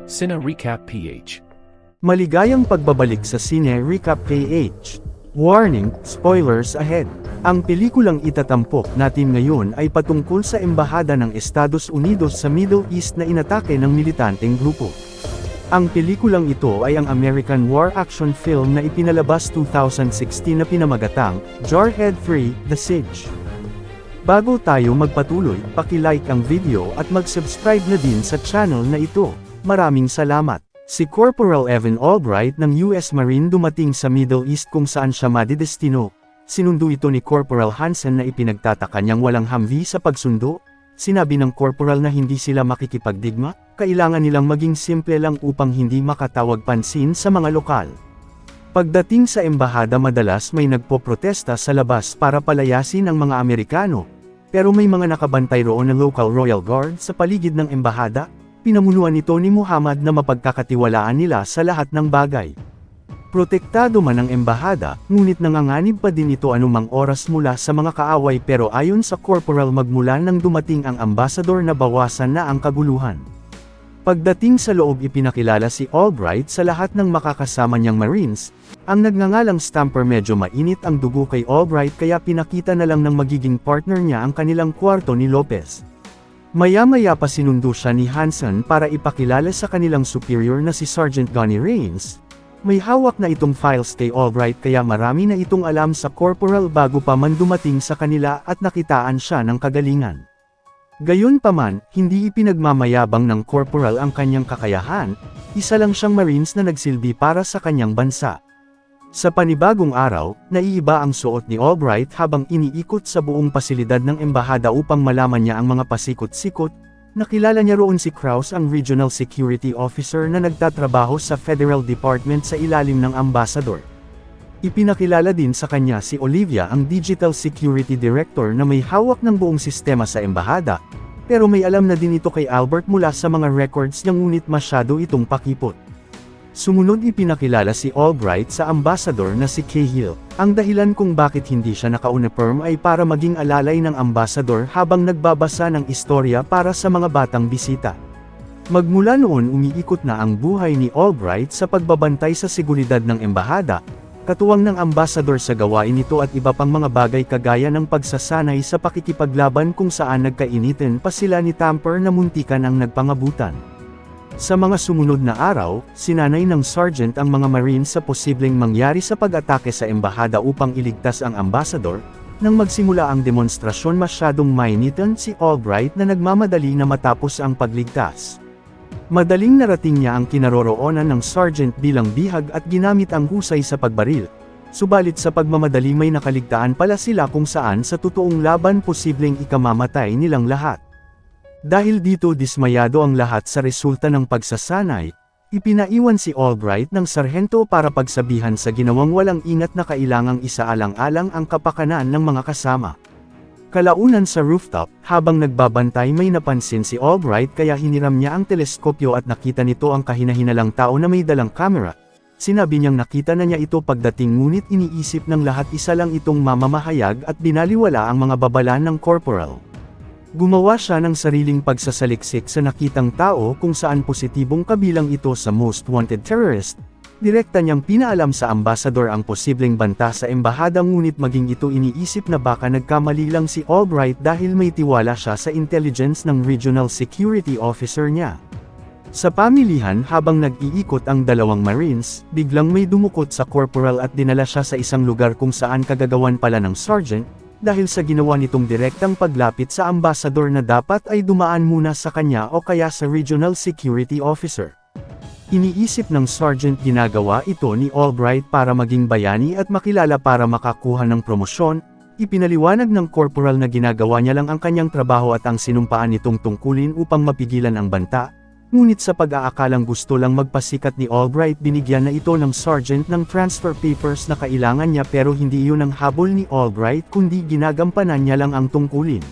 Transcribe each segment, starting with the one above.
Cine Recap PH. Maligayang pagbabalik sa Cine Recap PH. Warning, spoilers ahead. Ang pelikulang itatampok natin ngayon ay patungkol sa embahada ng Estados Unidos sa Middle East na inatake ng militanteng grupo. Ang pelikulang ito ay ang American war action film na ipinalabas 2016 na pinamagatang Jarhead 3: The Siege. Bago tayo magpatuloy, paki-like ang video at mag-subscribe na din sa channel na ito. Maraming salamat. Si Corporal Evan Albright ng US Marine dumating sa Middle East kung saan siya madidestino. Sinundo ito ni Corporal Hansen na ipinagtataka niyang walang Humvee sa pagsundo. Sinabi ng Corporal na hindi sila makikipagdigma, kailangan nilang maging simple lang upang hindi makatawag pansin sa mga lokal. Pagdating sa embahada madalas may nagpoprotesta sa labas para palayasin ang mga Amerikano. Pero may mga nakabantay roon na local Royal Guard sa paligid ng embahada. Pinamunuan ito ni Muhammad na mapagkakatiwalaan nila sa lahat ng bagay. Protektado man ang embahada, ngunit nanganganib pa din ito anumang oras mula sa mga kaaway pero ayon sa Corporal magmula nang dumating ang ambasador na bawasan na ang kaguluhan. Pagdating sa loob ipinakilala si Albright sa lahat ng makakasama niyang Marines. Ang nagngangalang Stamper medyo mainit ang dugo kay Albright kaya pinakita na lang ng magiging partner niya ang kanilang kwarto ni Lopez. Maya-maya pa sinundo siya ni Hansen para ipakilala sa kanilang superior na si Sergeant Gunny Rains. May hawak na itong files kay Albright kaya marami na itong alam sa Corporal bago pa man dumating sa kanila at nakitaan siya ng kagalingan. Gayunpaman, hindi ipinagmamayabang ng Corporal ang kanyang kakayahan, isa lang siyang Marines na nagsilbi para sa kanyang bansa. Sa panibagong araw, naiiba ang suot ni Albright habang iniikot sa buong pasilidad ng embahada upang malaman niya ang mga pasikot-sikot. Nakilala niya roon si Kraus ang Regional Security Officer na nagtatrabaho sa Federal Department sa ilalim ng Ambassador. Ipinakilala din sa kanya si Olivia ang Digital Security Director na may hawak ng buong sistema sa embahada, pero may alam na din ito kay Albert mula sa mga records niya ngunit masyado itong pakipot. Sumunod ipinakilala si Albright sa ambassador na si Cahill. Ang dahilan kung bakit hindi siya naka-uniform ay para maging alalay ng ambassador habang nagbabasa ng istorya para sa mga batang bisita. Magmula noon umiikot na ang buhay ni Albright sa pagbabantay sa seguridad ng embahada, katuwang ng ambassador sa gawain nito at iba pang mga bagay kagaya ng pagsasanay sa pakikipaglaban kung saan nagkainitin pa sila ni Tamper na muntikan ang nagpangabutan. Sa mga sumunod na araw, sinanay ng Sergeant ang mga Marines sa posibleng mangyari sa pag-atake sa embahada upang iligtas ang ambassador. Nang magsimula ang demonstrasyon masyadong mainitan si Albright na nagmamadali na matapos ang pagligtas. Madaling narating niya ang kinaroroonan ng Sergeant bilang bihag at ginamit ang husay sa pagbaril. Subalit sa pagmamadali may nakaligtaan pala sila kung saan sa totoong laban posibleng ikamamatay nilang lahat. Dahil dito dismayado ang lahat sa resulta ng pagsasanay, ipinaiwan si Albright ng sarhento para pagsabihan sa ginawang walang ingat na kailangang isaalang-alang ang kapakanan ng mga kasama. Kalaunan sa rooftop, habang nagbabantay may napansin si Albright kaya hiniram niya ang teleskopyo at nakita nito ang kahinahinalang tao na may dalang kamera. Sinabi niyang nakita na niya ito pagdating ngunit iniisip ng lahat isa lang itong mamamahayag at binaliwala ang mga babala ng Corporal. Gumawa siya ng sariling pagsasaliksik sa nakitang tao kung saan positibong kabilang ito sa most wanted terrorist. Direkta niyang pinaalam sa ambassador ang posibleng banta sa embahada ngunit maging ito iniisip na baka nagkamali lang si Albright dahil may tiwala siya sa intelligence ng Regional Security Officer niya. Sa pamilihan habang nag-iikot ang dalawang Marines, biglang may dumukot sa Corporal at dinala siya sa isang lugar kung saan kagagawan pala ng Sergeant. Dahil sa ginawa nitong direktang paglapit sa ambassador na dapat ay dumaan muna sa kanya o kaya sa Regional Security Officer. Iniisip ng Sergeant ginagawa ito ni Albright para maging bayani at makilala para makakuha ng promosyon. Ipinaliwanag ng Corporal na ginagawa niya lang ang kanyang trabaho at ang sinumpaan nitong tungkulin upang mapigilan ang banta. Ngunit sa pag-aakalang gusto lang magpasikat ni Albright binigyan na ito ng Sergeant ng transfer papers na kailangan niya pero hindi iyon ang habol ni Albright kundi ginagampanan niya lang ang tungkulin.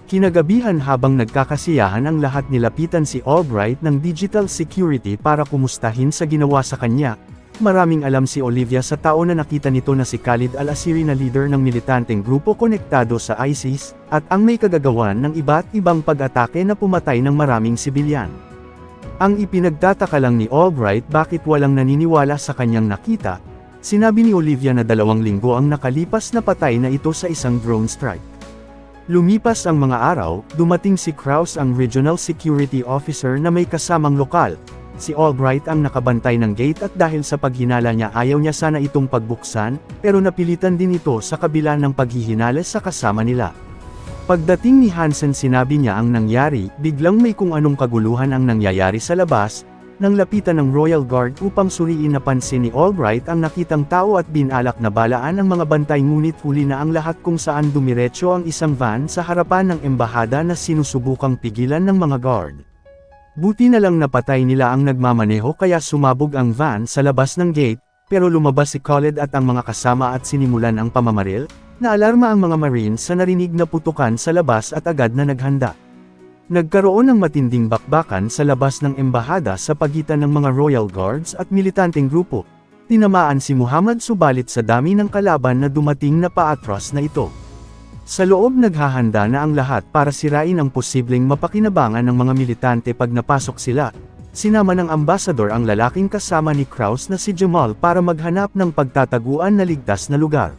Kinagabihan habang nagkakasiyahan ang lahat nilapitan si Albright ng Digital Security para kumustahin sa ginawa sa kanya. Maraming alam si Olivia sa tao na nakita nito na si Khalid al-Asiri na leader ng militanteng grupo konektado sa ISIS, at ang may kagagawan ng iba't ibang pag-atake na pumatay ng maraming sibilyan. Ang ipinagtataka lang ni Albright bakit walang naniniwala sa kanyang nakita, sinabi ni Olivia na 2 linggo ang nakalipas na patay na ito sa isang drone strike. Lumipas ang mga araw, dumating si Kraus ang Regional Security Officer na may kasamang lokal. Si Albright ang nakabantay ng gate at dahil sa paghinala niya ayaw niya sana itong pagbuksan, pero napilitan din ito sa kabila ng paghihinala sa kasama nila. Pagdating ni Hansen sinabi niya ang nangyari, biglang may kung anong kaguluhan ang nangyayari sa labas, nang lapitan ng Royal Guard upang suriin napansin ni Albright ang nakitang tao at binalak na balaan ang mga bantay ngunit huli na ang lahat kung saan dumiretso ang isang van sa harapan ng embahada na sinusubukang pigilan ng mga guard. Buti na lang napatay nila ang nagmamaneho kaya sumabog ang van sa labas ng gate, pero lumabas si Khaled at ang mga kasama at sinimulan ang pamamaril. Naalarma ang mga Marines sa narinig na putukan sa labas at agad na naghanda. Nagkaroon ng matinding bakbakan sa labas ng embahada sa pagitan ng mga Royal Guards at militanteng grupo. Tinamaan si Muhammad subalit sa dami ng kalaban na dumating na paatras na ito. Sa loob naghahanda na ang lahat para sirain ang posibleng mapakinabangan ng mga militante pag napasok sila. Sinama ng ambasador ang lalaking kasama ni Kraus na si Jamal para maghanap ng pagtataguan na ligtas na lugar.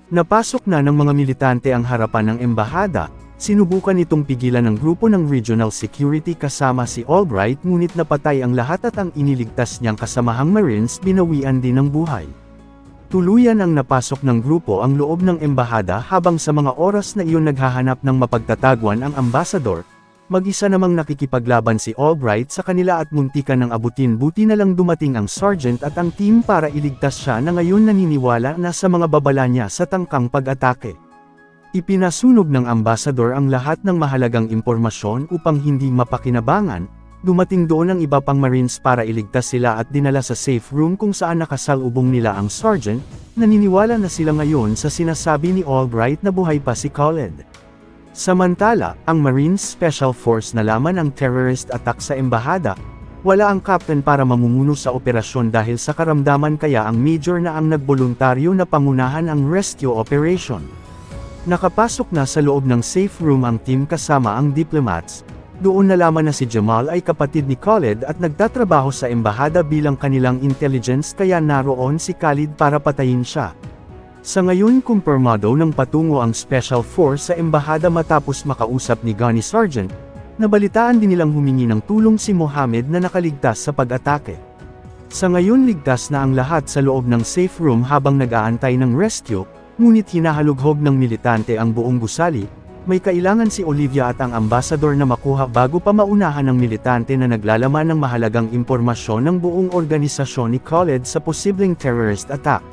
Napasok na ng mga militante ang harapan ng embahada, sinubukan itong pigilan ng grupo ng Regional Security kasama si Albright ngunit napatay ang lahat at ang iniligtas niyang kasamahang Marines binawian din ng buhay. Tuluyan ang napasok ng grupo ang loob ng embahada habang sa mga oras na iyon naghahanap ng mapagtataguan ang ambasador. Mag-isa namang nakikipaglaban si Albright sa kanila at muntikan ng abutin buti na lang dumating ang sergeant at ang team para iligtas siya na ngayon naniniwala na sa mga babala niya sa tangkang pag-atake. Ipinasunog ng ambasador ang lahat ng mahalagang impormasyon upang hindi mapakinabangan, dumating doon ang iba pang Marines para iligtas sila at dinala sa safe room kung saan nakasalubong nila ang sergeant, naniniwala na sila ngayon sa sinasabi ni Albright na buhay pa si Khaled. Samantala, ang Marines Special Force nalaman ang terrorist attack sa embahada, wala ang captain para mamumuno sa operasyon dahil sa karamdaman kaya ang major na ang nagboluntaryo na pangunahan ang rescue operation. Nakapasok na sa loob ng safe room ang team kasama ang diplomats, doon nalaman na si Jamal ay kapatid ni Khaled at nagtatrabaho sa embahada bilang kanilang intelligence kaya naroon si Khalid para patayin siya. Sa ngayon kumpirmado ng patungo ang Special Force sa embahada matapos makausap ni Gunny Sergeant, nabalitaan din nilang humingi ng tulong si Mohammed na nakaligtas sa pag-atake. Sa ngayon ligtas na ang lahat sa loob ng safe room habang nag-aantay ng rescue, ngunit hinahalughog ng militante ang buong gusali, may kailangan si Olivia at ang ambasador na makuha bago pa maunahan ng militante na naglalaman ng mahalagang impormasyon ng buong organisasyon ni Khaled sa posibleng terrorist attack.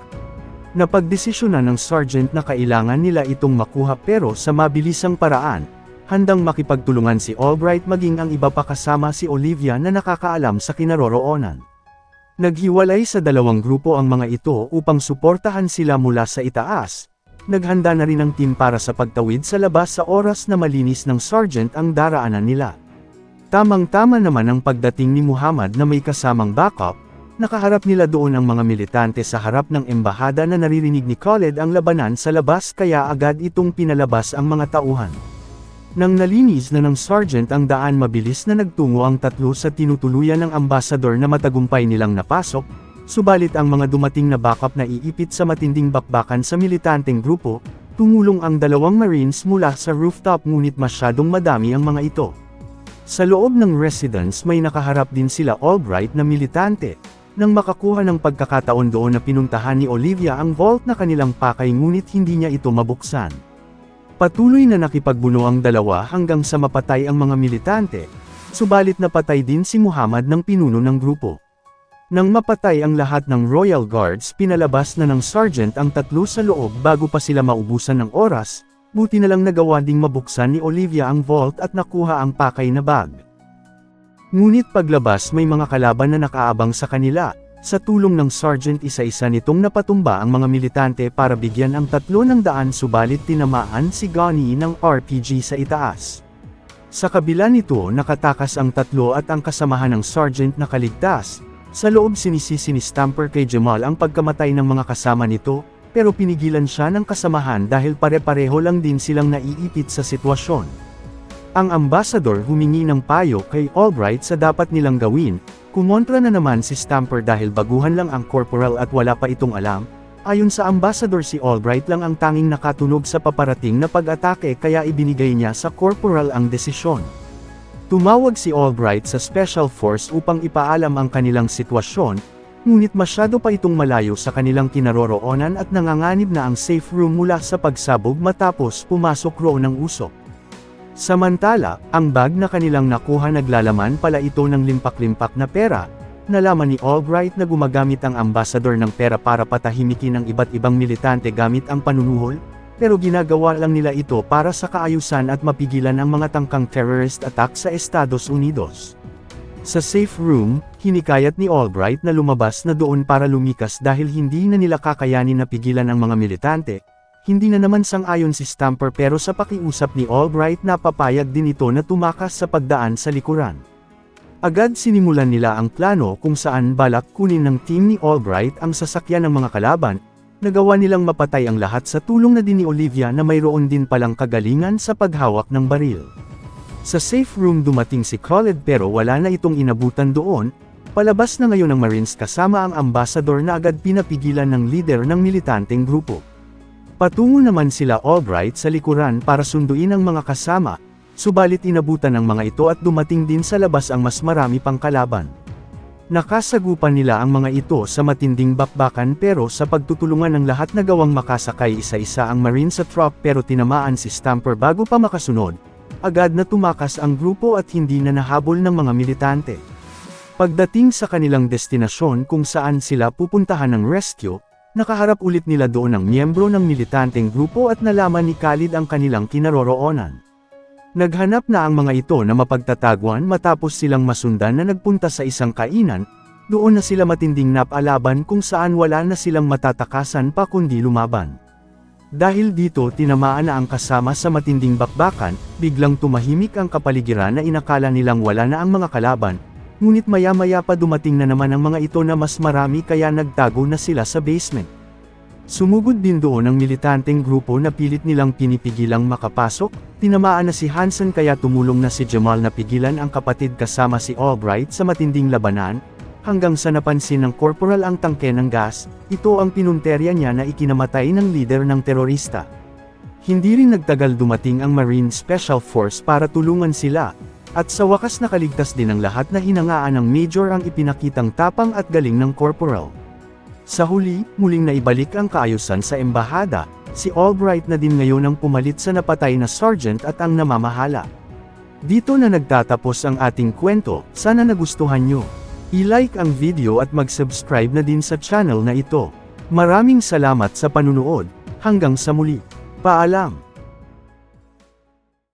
Napagdesisyonan ng sergeant na kailangan nila itong makuha pero sa mabilisang paraan, handang makipagtulungan si Albright maging ang iba pa kasama si Olivia na nakakaalam sa kinaroroonan. Naghiwalay sa 2 grupo ang mga ito upang suportahan sila mula sa itaas. Naghanda na rin ang team para sa pagtawid sa labas sa oras na malinis ng sergeant ang daraanan nila. Tamang-tama naman ang pagdating ni Muhammad na may kasamang backup. Nakaharap nila doon ang mga militante sa harap ng embahada na naririnig ni Khaled ang labanan sa labas kaya agad itong pinalabas ang mga tauhan. Nang nalinis na ng sergeant ang daan mabilis na nagtungo ang tatlo sa tinutuluyan ng ambasador na matagumpay nilang napasok, subalit ang mga dumating na backup na iipit sa matinding bakbakan sa militanteng grupo, tumulong ang 2 Marines mula sa rooftop ngunit masyadong madami ang mga ito. Sa loob ng residence may nakaharap din sila Albright na militante. Nang makakuha ng pagkakataon doon na pinuntahan ni Olivia ang vault na kanilang pakay ngunit hindi niya ito mabuksan. Patuloy na nakipagbuno ang dalawa hanggang sa mapatay ang mga militante, subalit napatay din si Muhammad ng pinuno ng grupo. Nang mapatay ang lahat ng Royal Guards pinalabas na ng sergeant ang tatlo sa loob bago pa sila maubusan ng oras, buti na lang nagawa ding mabuksan ni Olivia ang vault at nakuha ang pakay na bag. Ngunit paglabas may mga kalaban na nakaabang sa kanila, sa tulong ng sergeant isa-isa nitong napatumba ang mga militante para bigyan ang tatlo ng daan subalit tinamaan si Gunny ng RPG sa itaas. Sa kabila nito nakatakas ang tatlo at ang kasamahan ng sergeant nakaligtas, sa loob sinisisi ni Stamper kay Jamal ang pagkamatay ng mga kasama nito, pero pinigilan siya ng kasamahan dahil pare-pareho lang din silang naiipit sa sitwasyon. Ang ambassador humingi ng payo kay Albright sa dapat nilang gawin, kumontra na naman si Stamper dahil baguhan lang ang corporal at wala pa itong alam. Ayon sa ambassador si Albright lang ang tanging nakatunog sa paparating na pag-atake kaya ibinigay niya sa corporal ang desisyon. Tumawag si Albright sa Special Force upang ipaalam ang kanilang sitwasyon, ngunit masyado pa itong malayo sa kanilang kinaroroonan at nanganganib na ang safe room mula sa pagsabog matapos pumasok roon ng usok. Samantala, ang bag na kanilang nakuha naglalaman pala ito ng limpak-limpak na pera. Nalaman ni Albright na gumagamit ang ambassador ng pera para patahimikin ang iba't ibang militante gamit ang panunuhol, pero ginagawa lang nila ito para sa kaayusan at mapigilan ang mga tangkang terrorist attack sa Estados Unidos. Sa safe room, hinikayat ni Albright na lumabas na doon para lumikas dahil hindi na nila kakayanin na pigilan ang mga militante. Hindi na naman sang-ayon si Stamper pero sa pakiusap ni Albright napapayag din ito na tumakas sa pagdaan sa likuran. Agad sinimulan nila ang plano kung saan balak kunin ng team ni Albright ang sasakyan ng mga kalaban, nagawa nilang mapatay ang lahat sa tulong na din ni Olivia na mayroon din palang kagalingan sa paghawak ng baril. Sa safe room dumating si Khaled pero wala na itong inabutan doon, palabas na ngayon ng Marines kasama ang ambassador na agad pinapigilan ng leader ng militanteng grupo. Patungo naman sila Albright sa likuran para sunduin ang mga kasama, subalit inabutan ng mga ito at dumating din sa labas ang mas marami pang kalaban. Nakasagupan nila ang mga ito sa matinding bakbakan pero sa pagtutulungan ng lahat nagawang makasakay isa-isa ang Marine sa truck pero tinamaan si Stamper bago pa makasunod. Agad na tumakas ang grupo at hindi na nahabol ng mga militante. Pagdating sa kanilang destinasyon kung saan sila pupuntahan ng rescue, nakaharap ulit nila doon ang miyembro ng militanteng grupo at nalaman ni Khalid ang kanilang kinaroroonan. Naghanap na ang mga ito na mapagtataguan matapos silang masundan na nagpunta sa isang kainan, doon na sila matinding napalaban kung saan wala na silang matatakasan pa kundi lumaban. Dahil dito tinamaan na ang kasama sa matinding bakbakan, biglang tumahimik ang kapaligiran na inakala nilang wala na ang mga kalaban, ngunit maya-maya pa dumating na naman ang mga ito na mas marami kaya nagtago na sila sa basement. Sumugod din doon ang militanteng grupo na pilit nilang pinipigilang makapasok, tinamaan na si Hansen kaya tumulong na si Jamal na pigilan ang kapatid kasama si Albright sa matinding labanan, hanggang sa napansin ng corporal ang tangke ng gas, ito ang pinunterya niya na ikinamatay ng leader ng terorista. Hindi rin nagtagal dumating ang Marine Special Force para tulungan sila, at sa wakas nakaligtas din ang lahat na hinangaan ng Major ang ipinakitang tapang at galing ng corporal. Sa huli, muling naibalik ang kaayusan sa embahada, si Albright na din ngayon ang pumalit sa napatay na sergeant at ang namamahala. Dito na nagtatapos ang ating kwento, sana nagustuhan nyo. I-like ang video at mag-subscribe na din sa channel na ito. Maraming salamat sa panunood, hanggang sa muli. Paalam!